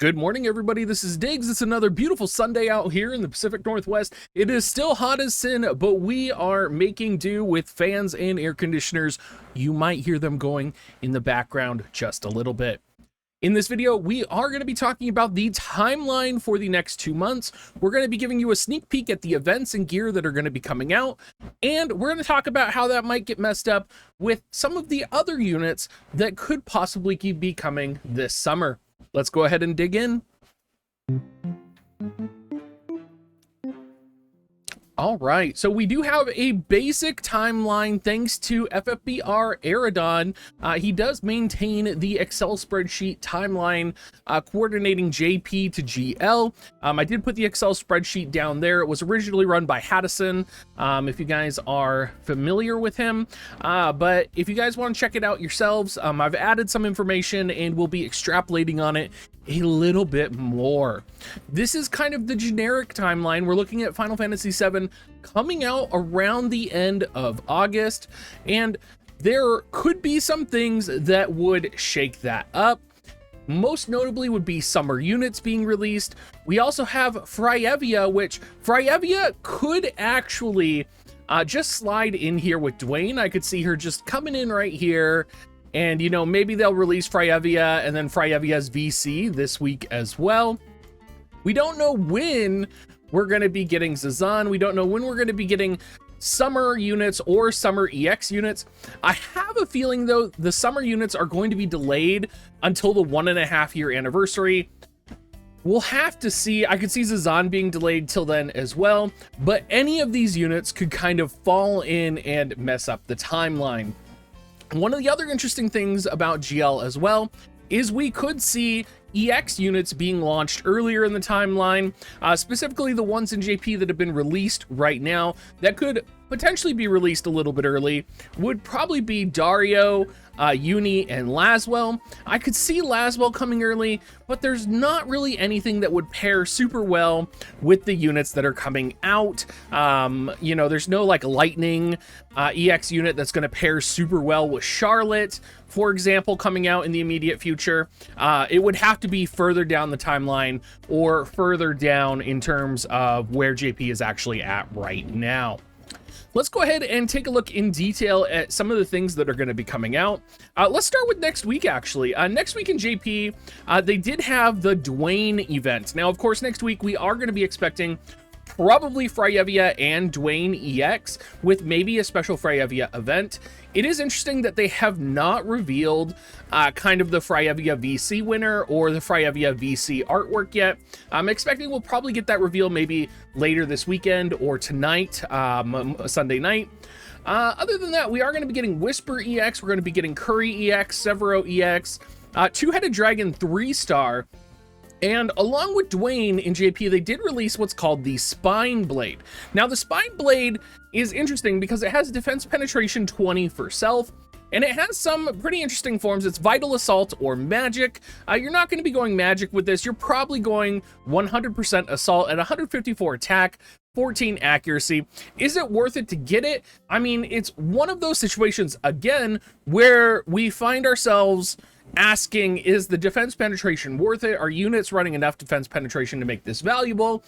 Good morning, everybody. This is Diggs. It's another beautiful Sunday out here in the Pacific Northwest. It is still hot as sin, but we are making do with fans and air conditioners. You might hear them going in the background just a little bit. In this video, we are going to be talking about the timeline for the next 2 months. We're going to be giving you a sneak peek at the events and gear that are going to be coming out. And we're going to talk about how that might get messed up with some of the other units that could possibly be coming this summer. Let's go ahead and dig in. All right, so we do have a basic timeline thanks to FFBR Aerodon. He does maintain the Excel spreadsheet timeline coordinating JP to GL. I did put the Excel spreadsheet down there. It was originally run by Haddison, if you guys are familiar with him. But if you guys want to check it out yourselves, I've added some information and we'll be extrapolating on it a little bit more. This is kind of the generic timeline. We're looking at Final Fantasy VII coming out around the end of August, and there could be some things that would shake that up. Most notably would be summer units being released. We also have Fryevia, which Fryevia could actually just slide in here with Dwayne. I could see her just coming in right here. And, you know, maybe they'll release Fryevia and then Fryevia's VC this week as well. We don't know when we're going to be getting Zazan. We don't know when we're going to be getting summer units or summer EX units. I have a feeling, though, the summer units are going to be delayed until the 1.5 year anniversary. We'll have to see. I could see Zazan being delayed till then as well. But any of these units could kind of fall in and mess up the timeline. One of the other interesting things about GL as well is we could see EX units being launched earlier in the timeline, specifically the ones in JP that have been released right now that could potentially be released a little bit early would probably be Dario, Uni, and Laswell. I could see Laswell coming early, but there's not really anything that would pair super well with the units that are coming out. You know, there's no like Lightning EX unit that's going to pair super well with Charlotte, for example, coming out in the immediate future. It would have to be further down the timeline or further down in terms of where JP is actually at right now. Let's go ahead and take a look in detail at some of the things that are going to be coming out. Let's start with next week, actually. Next week in JP, they did have the Dwayne event. Now, of course, next week we are going to be expecting probably Fryevia and Dwayne EX with maybe a special Fryevia event. It is interesting that they have not revealed kind of the Fryevia VC winner or the Fryevia VC artwork yet. I'm expecting we'll probably get that reveal maybe later this weekend or tonight, Sunday night. Other than that, we are going to be getting Whisper EX. We're going to be getting Curry EX, Severo EX, Two-Headed Dragon 3-star. And along with Dwayne in JP, they did release what's called the Spine Blade. Now, the Spine Blade is interesting because it has defense penetration 20 for self, and it has some pretty interesting forms. It's Vital Assault or Magic. You're not going to be going Magic with this. You're probably going 100% Assault at 154 attack, 14 accuracy. Is it worth it to get it? I mean, it's one of those situations, again, where we find ourselves asking, is the defense penetration worth it? Are units running enough defense penetration to make this valuable?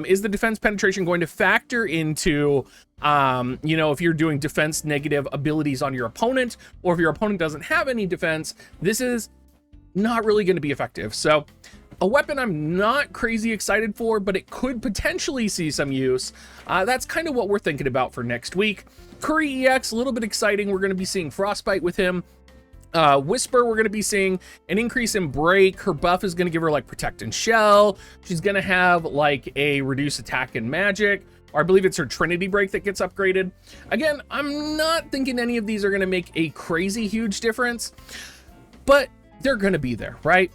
Is the defense penetration going to factor into, you know, if you're doing defense negative abilities on your opponent, or if your opponent doesn't have any defense, this is not really going to be effective. So a weapon I'm not crazy excited for, but it could potentially see some use. That's kind of what we're thinking about for next week. Curry EX, a little bit exciting. We're going to be seeing Frostbite with him. Whisper, we're going to be seeing an increase in break. Her buff is going to give her like Protect and Shell. She's going to have like a reduce attack and magic, or I believe it's her Trinity break that gets upgraded. Again, I'm not thinking any of these are going to make a crazy huge difference, but they're going to be there, right?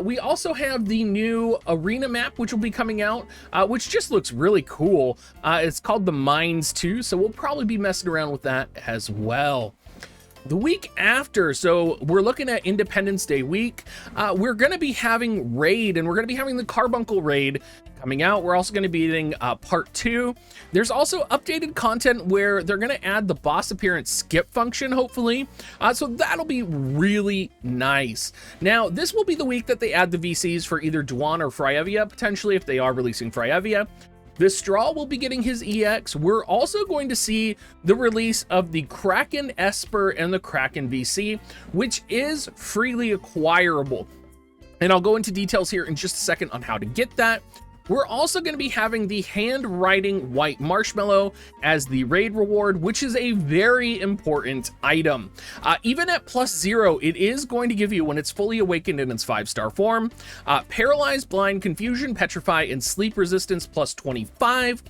We also have the new arena map, which will be coming out, which just looks really cool. It's called the Mines 2, so we'll probably be messing around with that as well. The week after, so we're looking at Independence Day week, we're going to be having Raid, and we're going to be having the Carbuncle Raid coming out. We're also going to be getting part 2. There's also updated content where they're going to add the boss appearance skip function, hopefully. So that'll be really nice. Now, this will be the week that they add the VCs for either Dwan or Fryevia, potentially, if they are releasing Fryevia. The Straw will be getting his EX. We're also going to see the release of the Kraken Esper and the Kraken VC, which is freely acquirable. And I'll go into details here in just a second on how to get that. We're also going to be having the handwriting white marshmallow as the raid reward, which is a very important item. Even at +0, it is going to give you, when it's fully awakened in its 5-star form, paralyzed, blind, confusion, petrify, and sleep resistance +25.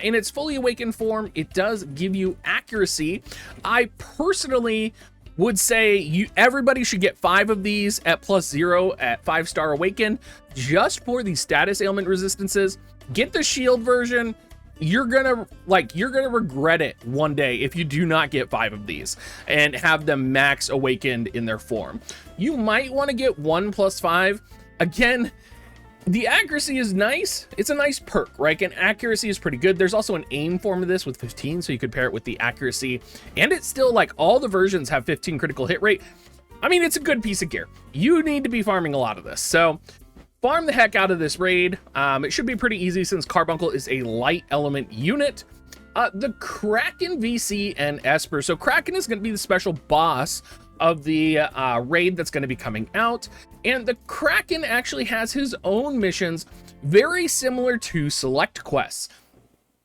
In its fully awakened form, it does give you accuracy. I personally would say everybody should get 5 of these at +0 at 5-star awakened, just for the status ailment resistances. Get the shield version. You're gonna regret it one day if you do not get 5 of these and have them max awakened in their form. You might want to get 1 + 5. Again, the accuracy is nice. It's a nice perk, right? And accuracy is pretty good. There's also an aim form of this with 15, so you could pair it with the accuracy. And it's still, like, all the versions have 15 critical hit rate. I mean, it's a good piece of gear. You need to be farming a lot of this. So farm the heck out of this raid. It should be pretty easy since Carbuncle is a light element unit. The Kraken VC and Esper. So Kraken is going to be the special boss of the raid that's going to be coming out, and the Kraken actually has his own missions very similar to select quests.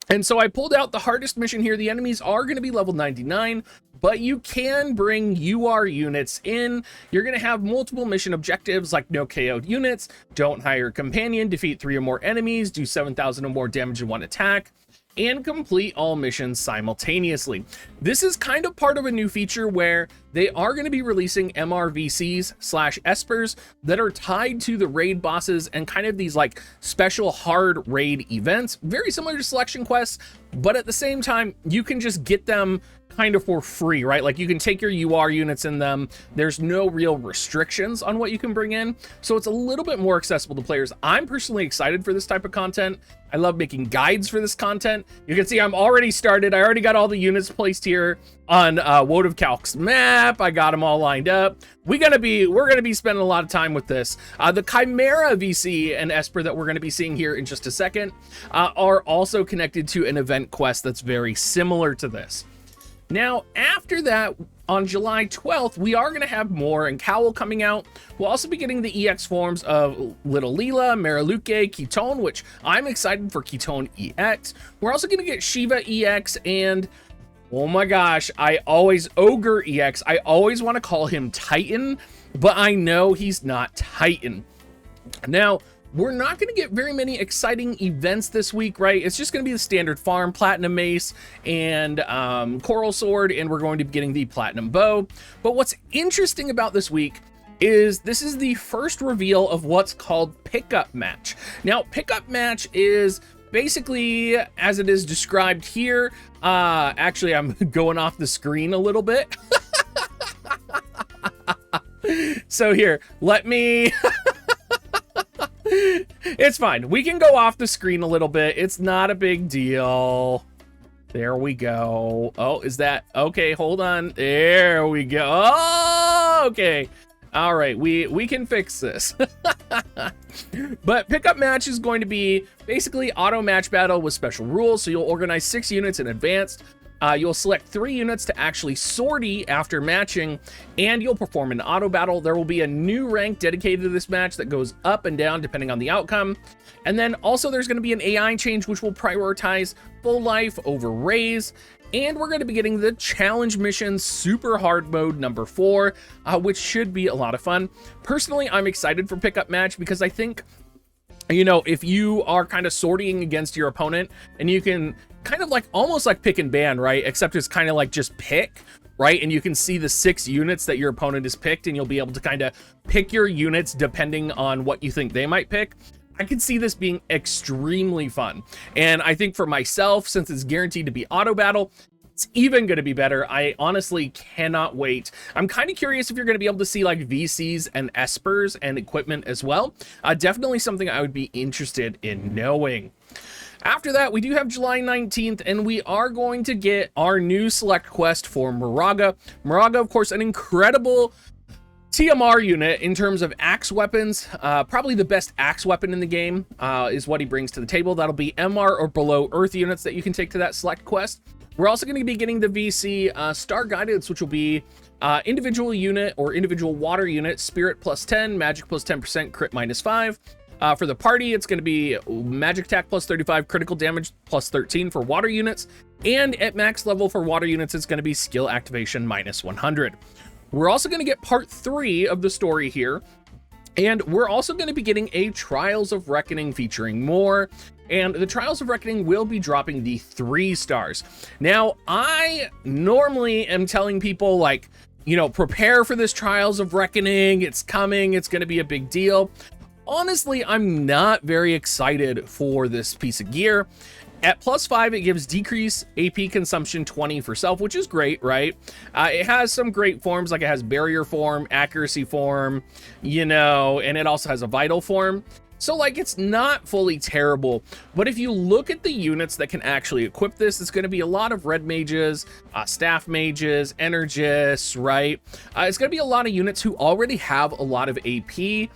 And so I pulled out the hardest mission here. The enemies are going to be level 99, but you can bring UR units in. You're going to have multiple mission objectives like no KO'd units, don't hire a companion, defeat 3 or more enemies, do 7,000 or more damage in 1 attack, and complete all missions simultaneously. This is kind of part of a new feature where they are going to be releasing MRVCs/Espers that are tied to the raid bosses and kind of these like special hard raid events, very similar to selection quests, but at the same time, you can just get them kind of for free, right? Like you can take your UR units in them. There's no real restrictions on what you can bring in. So it's a little bit more accessible to players. I'm personally excited for this type of content. I love making guides for this content. You can see I'm already started. I already got all the units placed here on WoTV Calc's map. I got them all lined up. We're gonna be spending a lot of time with this. The Chimera VC and Esper that we're gonna be seeing here in just a second are also connected to an event quest that's very similar to this. Now, after that, on July 12th, we are going to have Moore and Cowl coming out. We'll also be getting the EX forms of Little Leela, Mariluke, Ketone, which I'm excited for Ketone EX. We're also going to get Shiva EX and, oh my gosh, Ogre EX. I always want to call him Titan, but I know he's not Titan. Now, we're not going to get very many exciting events this week, right? It's just going to be the standard farm, Platinum Mace and Coral Sword, and we're going to be getting the Platinum Bow. But what's interesting about this week is this is the first reveal of what's called Pickup Match. Now, Pickup Match is basically, as it is described here, actually, I'm going off the screen a little bit. So here, let me... It's fine. We can go off the screen a little bit. It's not a big deal. There we go. Oh, is that... Okay, hold on. There we go. Oh, okay. All right, we can fix this. But Pickup Match is going to be basically auto match battle with special rules. So you'll organize 6 units in advance. You'll select 3 units to actually sortie after matching, and you'll perform an auto battle. There will be a new rank dedicated to this match that goes up and down depending on the outcome. And then also there's going to be an AI change which will prioritize full life over raise. And we're going to be getting the challenge mission super hard mode number 4, which should be a lot of fun. Personally, I'm excited for Pickup Match because I think, you know, if you are kind of sorting against your opponent and you can kind of like almost like pick and ban, right? Except it's kind of like just pick, right? And you can see the 6 units that your opponent has picked, and you'll be able to kind of pick your units depending on what you think they might pick. I could see this being extremely fun. And I think for myself, since it's guaranteed to be auto battle, it's even going to be better. I honestly cannot wait. I'm kind of curious if you're going to be able to see like VCs and espers and equipment as well. Definitely something I would be interested in knowing. After that, we do have July 19th, and we are going to get our new select quest for Moraga. Moraga, of course, an incredible TMR unit in terms of axe weapons. Probably the best axe weapon in the game is what he brings to the table. That'll be MR or below Earth units that you can take to that select quest. We're also going to be getting the VC Star Guidance, which will be individual unit or individual water unit, Spirit plus 10, Magic plus 10%, Crit minus 5. For the party, it's going to be magic attack plus 35, critical damage plus 13 for water units, and at max level for water units, it's going to be skill activation minus 100. We're also going to get part 3 of the story here, and we're also going to be getting a Trials of Reckoning featuring more, and the Trials of Reckoning will be dropping the 3 stars. Now, I normally am telling people, like, you know, prepare for this Trials of Reckoning, it's coming, it's going to be a big deal. Honestly, I'm not very excited for this piece of gear. At plus 5, it gives decrease AP consumption 20 for self, which is great, right? It has some great forms, like it has barrier form, accuracy form, you know, and it also has a vital form. So, like, it's not fully terrible. But if you look at the units that can actually equip this, it's going to be a lot of red mages, staff mages, energists, right? It's going to be a lot of units who already have a lot of AP.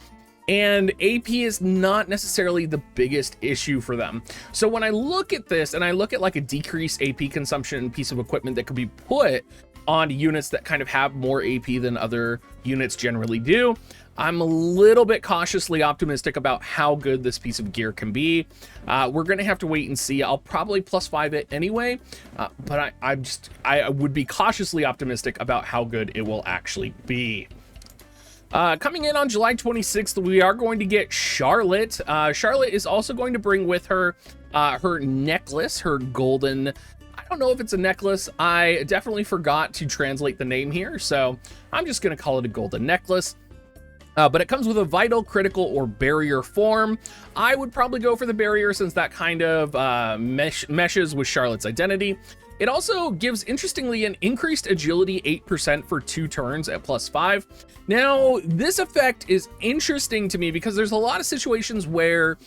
And AP is not necessarily the biggest issue for them. So when I look at this and I look at like a decreased AP consumption piece of equipment that could be put on units that kind of have more AP than other units generally do, I'm a little bit cautiously optimistic about how good this piece of gear can be. We're going to have to wait and see. I'll probably plus 5 it anyway, but I would be cautiously optimistic about how good it will actually be. Coming in on July 26th, we are going to get Charlotte. Charlotte is also going to bring with her her necklace, her golden... I don't know if it's a necklace. I definitely forgot to translate the name here, so I'm just going to call it a golden necklace. But it comes with a vital, critical, or barrier form. I would probably go for the barrier since that kind of meshes with Charlotte's identity. It also gives, interestingly, an increased agility 8% for 2 turns at plus 5. Now, this effect is interesting to me because there's a lot of situations where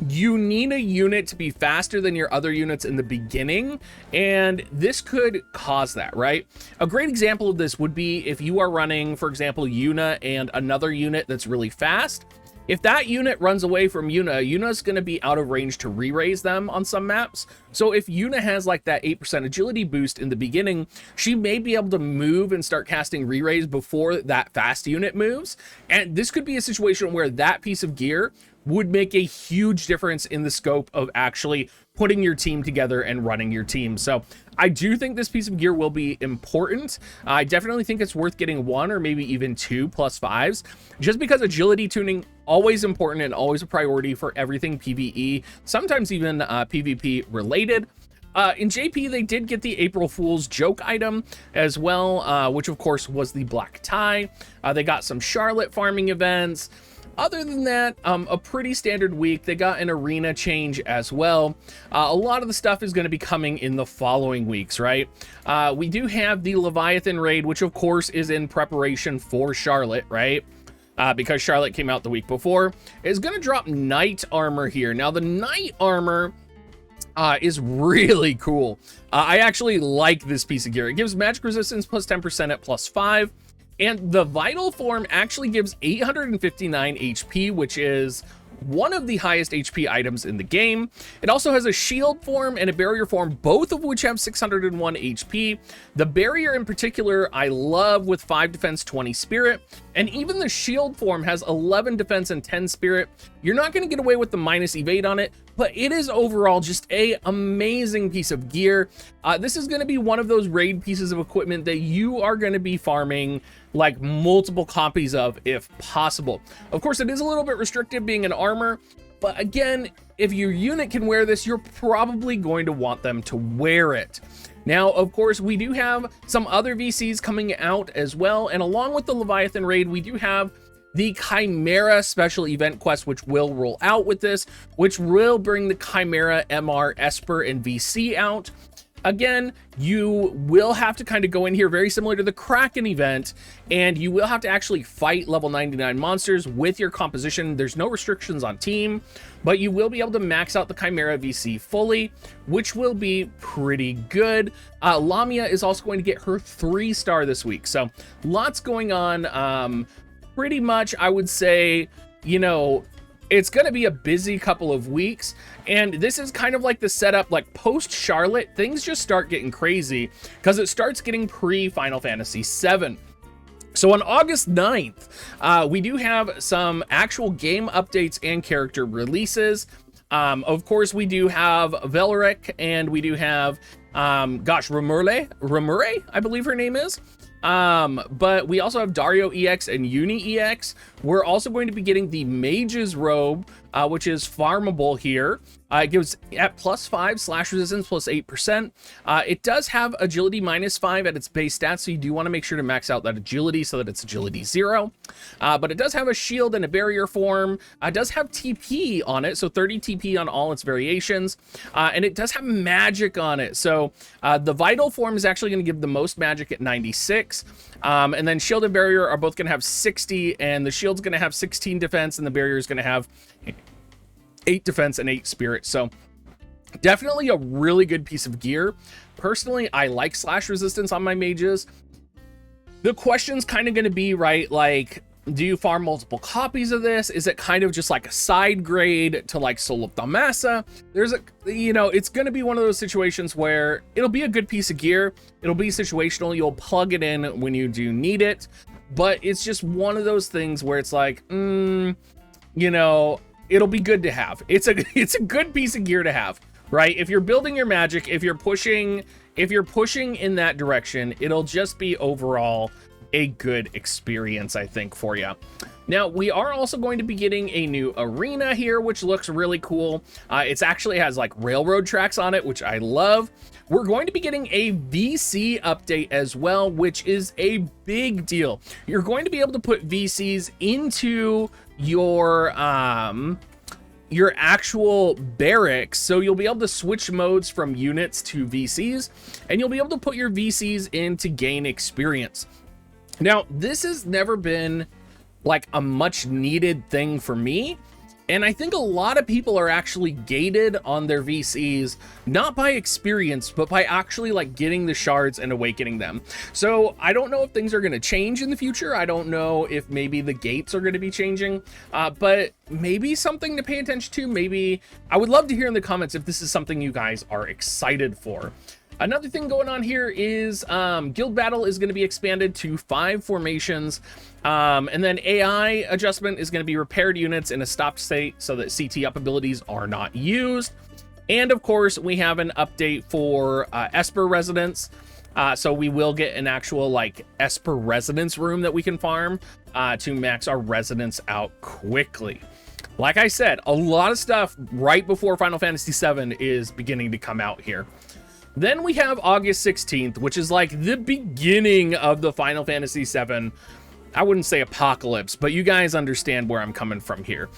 you need a unit to be faster than your other units in the beginning, and this could cause that, right? A great example of this would be if you are running, for example, Yuna and another unit that's really fast. If that unit runs away from Yuna, Yuna's going to be out of range to re-raise them on some maps. So if Yuna has like that 8% agility boost in the beginning, she may be able to move and start casting re-raise before that fast unit moves. And this could be a situation where that piece of gear would make a huge difference in the scope of actually putting your team together and running your team. So I do think this piece of gear will be important. I definitely think it's worth getting 1 or maybe even 2 plus 5s, just because agility tuning always important and always a priority for everything PvE, sometimes even PvP related. In JP, they did get the April Fool's joke item as well, which of course was the black tie. They got some Charlotte farming events. Other than that, a pretty standard week. They got an arena change as well. A lot of the stuff is going to be coming in the following weeks, right? We do have the Leviathan raid, which of course is in preparation for Charlotte, right? Because Charlotte came out the week before. It's going to drop knight armor here. Now, the knight armor is really cool. I actually like this piece of gear. It gives magic resistance plus 10% at plus 5. And the vital form actually gives 859 HP, which is one of the highest HP items in the game. It also has a shield form and a barrier form, both of which have 601 HP. The barrier in particular, I love, with 5 defense, 20 spirit. And even the shield form has 11 defense and 10 spirit. You're not going to get away with the minus evade on it, but it is overall just a amazing piece of gear. This is going to be one of those raid pieces of equipment that you are going to be farming like multiple copies of if possible. Of course, it is a little bit restrictive being an armor, but again, if your unit can wear this, you're probably going to want them to wear it. Now, of course, we do have some other VCs coming out as well, and along with the Leviathan raid, we do have the Chimera special event quest, which will roll out with this, which will bring the Chimera, MR, Esper, and VC out. Again, you will have to kind of go in here very similar to the Kraken event, and you will have to actually fight level 99 monsters with your composition. There's no restrictions on team, but you will be able to max out the Chimera VC fully, which will be pretty good. Lamia is also going to get her 3-star this week, so lots going on. Pretty much, I would say, you know, it's going to be a busy couple of weeks, and this is kind of like the setup, like post Charlotte, things just start getting crazy because it starts getting pre-Final Fantasy VII. So on August 9th, we do have some actual game updates and character releases. Of course, we do have Velric, and we do have, Ramure, I believe her name is. But we also have Dario EX and Uni EX. We're also going to be getting the Mage's Robe, which is farmable here. It gives at +5 slash resistance +8%. It does have agility -5 at its base stats, so you do want to make sure to max out that agility so that it's agility 0. But it does have a shield and a barrier form. It does have TP on it, so 30 TP on all its variations. And it does have magic on it. So the vital form is actually going to give the most magic at 96. And then shield and barrier are both going to have 60, and the shield's going to have 16 defense, and the barrier is going to have 8 defense and 8 spirit. So definitely a really good piece of gear. Personally, I like slash resistance on my mages. The question's kind of going to be, right, like, do you farm multiple copies of this? Is it kind of just like a side grade to like Soul of Dhamasa? There's a, you know, it's going to be one of those situations where it'll be a good piece of gear. It'll be situational. You'll plug it in when you do need it. But it's just one of those things where it's like, you know, it'll be good to have. It's a good piece of gear to have, right? If you're building your magic, if you're pushing in that direction, it'll just be overall a good experience, I think, for you. Now, we are also going to be getting a new arena here, which looks really cool. It's actually has like railroad tracks on it, which I love. We're going to be getting a VC update as well, which is a big deal. You're going to be able to put VCs into your actual barracks, so you'll be able to switch modes from units to VCs, and you'll be able to put your VCs in to gain experience. Now, this has never been like a much needed thing for me, and I think a lot of people are actually gated on their VCs, not by experience, but by actually like getting the shards and awakening them. So I don't know if things are going to change in the future. I don't know if maybe the gates are going to be changing, but maybe something to pay attention to. Maybe I would love to hear in the comments if this is something you guys are excited for. Another thing going on here is Guild Battle is going to be expanded to 5 formations, and then AI adjustment is going to be repaired units in a stopped state so that CT up abilities are not used. And of course, we have an update for Esper Residence. So we will get an actual like Esper Residence room that we can farm to max our residence out quickly. Like I said, a lot of stuff right before Final Fantasy VII is beginning to come out here. Then we have August 16th, which is like the beginning of the Final Fantasy VII. I wouldn't say apocalypse, but you guys understand where I'm coming from here.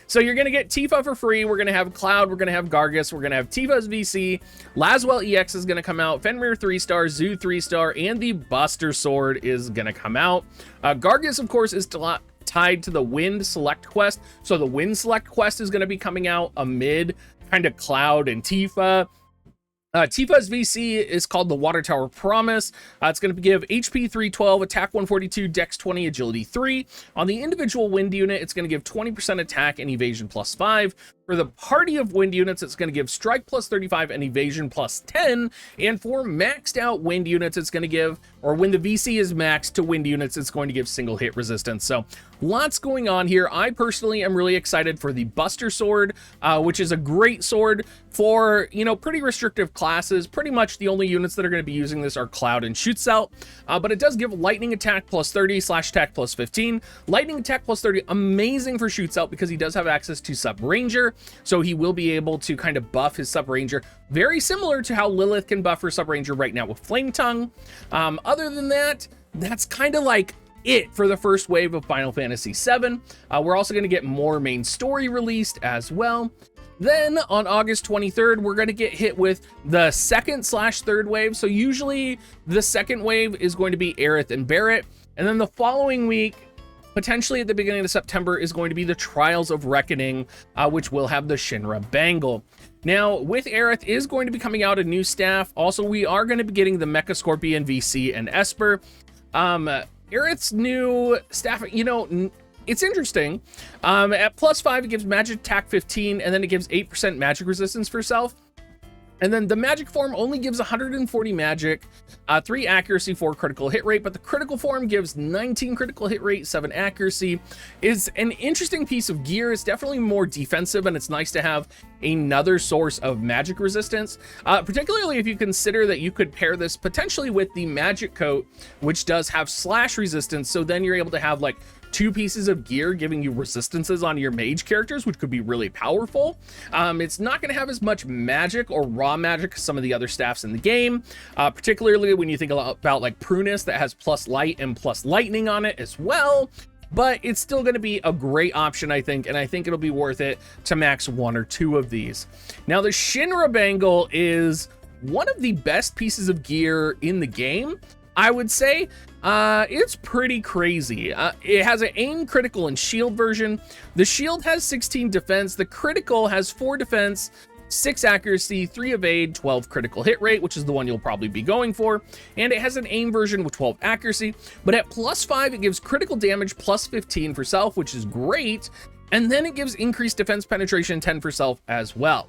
So you're going to get Tifa for free. We're going to have Cloud. We're going to have Gargus. We're going to have Tifa's VC. Laswell EX is going to come out. Fenrir 3-star, Zoo 3-star, and the Buster Sword is going to come out. Gargus, of course, is tied to the Wind Select Quest. So the Wind Select Quest is going to be coming out amid kind of Cloud and Tifa. Tifa's VC is called the Water Tower Promise. It's going to give HP 312, attack 142, dex 20, agility 3. On the individual wind unit, it's going to give 20% attack and evasion +5. For the party of wind units, it's going to give strike +35 and evasion +10. And for maxed out wind units, it's going to give, or when the VC is maxed to wind units, it's going to give single hit resistance. So lots going on here. I personally am really excited for the Buster Sword, which is a great sword for, you know, pretty restrictive classes. Pretty much the only units that are going to be using this are Cloud and Shoots-Out. But it does give lightning attack +30, slash attack +15. Lightning attack +30, amazing for Shoots-Out because he does have access to Sub Ranger. So he will be able to kind of buff his Sub Ranger, very similar to how Lilith can buff her Sub Ranger right now with Flame Tongue. Other than that, that's kind of like it for the first wave of Final Fantasy VII. We're also going to get more main story released as well. Then on August 23rd, we're going to get hit with the second/third wave. So usually the second wave is going to be Aerith and Barret. And then the following week, potentially at the beginning of September, is going to be the Trials of Reckoning, which will have the Shinra Bangle. Now, with Aerith is going to be coming out a new staff. Also, we are going to be getting the Mecha Scorpion, VC, and Esper. Aerith's new staff, you know, it's interesting. At +5, it gives magic attack 15, and then it gives 8% magic resistance for self. And then the magic form only gives 140 magic, 3 accuracy, 4 critical hit rate, but the critical form gives 19 critical hit rate, 7 accuracy. Is an interesting piece of gear. It's definitely more defensive, and it's nice to have another source of magic resistance, particularly if you consider that you could pair this potentially with the magic coat, which does have slash resistance. So then you're able to have like 2 pieces of gear giving you resistances on your mage characters, which could be really powerful. It's not going to have as much magic or raw magic as some of the other staffs in the game, particularly when you think about like Prunus that has plus light and plus lightning on it as well. But it's still going to be a great option, I think, and I think it'll be worth it to max 1 or 2 of these. Now, the Shinra Bangle is one of the best pieces of gear in the game, I would say. It's pretty crazy. It has an aim, critical, and shield version. The shield has 16 defense. The critical has 4 defense, 6 accuracy, 3 evade, 12 critical hit rate, which is the one you'll probably be going for. And it has an aim version with 12 accuracy. But at +5, it gives critical damage +15 for self, which is great. And then it gives increased defense penetration 10 for self as well.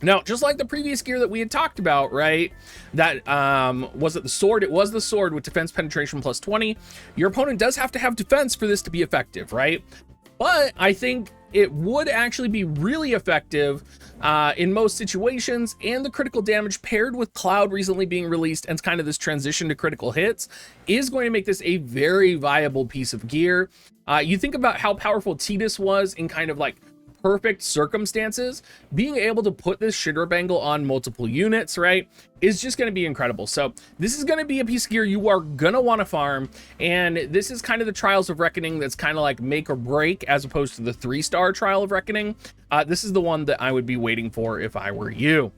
Now, just like the previous gear that we had talked about, right? That, was it the sword? It was the sword with defense penetration +20. Your opponent does have to have defense for this to be effective, right? But I think it would actually be really effective in most situations, and the critical damage paired with Cloud recently being released and kind of this transition to critical hits is going to make this a very viable piece of gear. You think about how powerful Tidus was in kind of like perfect circumstances. Being able to put this Shinra Bangle on multiple units, right, is just going to be incredible. So this is going to be a piece of gear you are going to want to farm, and this is kind of the Trials of Reckoning that's kind of like make or break as opposed to the 3-star Trial of Reckoning. This is the one that I would be waiting for if I were you.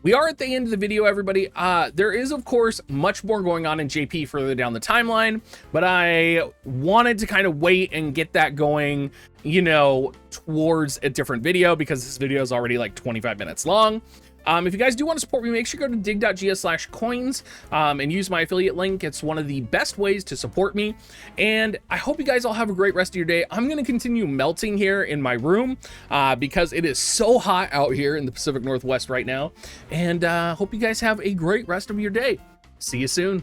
We are at the end of the video, everybody. There is, of course, much more going on in JP further down the timeline, but I wanted to kind of wait and get that going, you know, towards a different video because this video is already like 25 minutes long. If you guys do want to support me, make sure you go to dig.gs/coins and use my affiliate link. It's one of the best ways to support me. And I hope you guys all have a great rest of your day. I'm going to continue melting here in my room because it is so hot out here in the Pacific Northwest right now. And hope you guys have a great rest of your day. See you soon.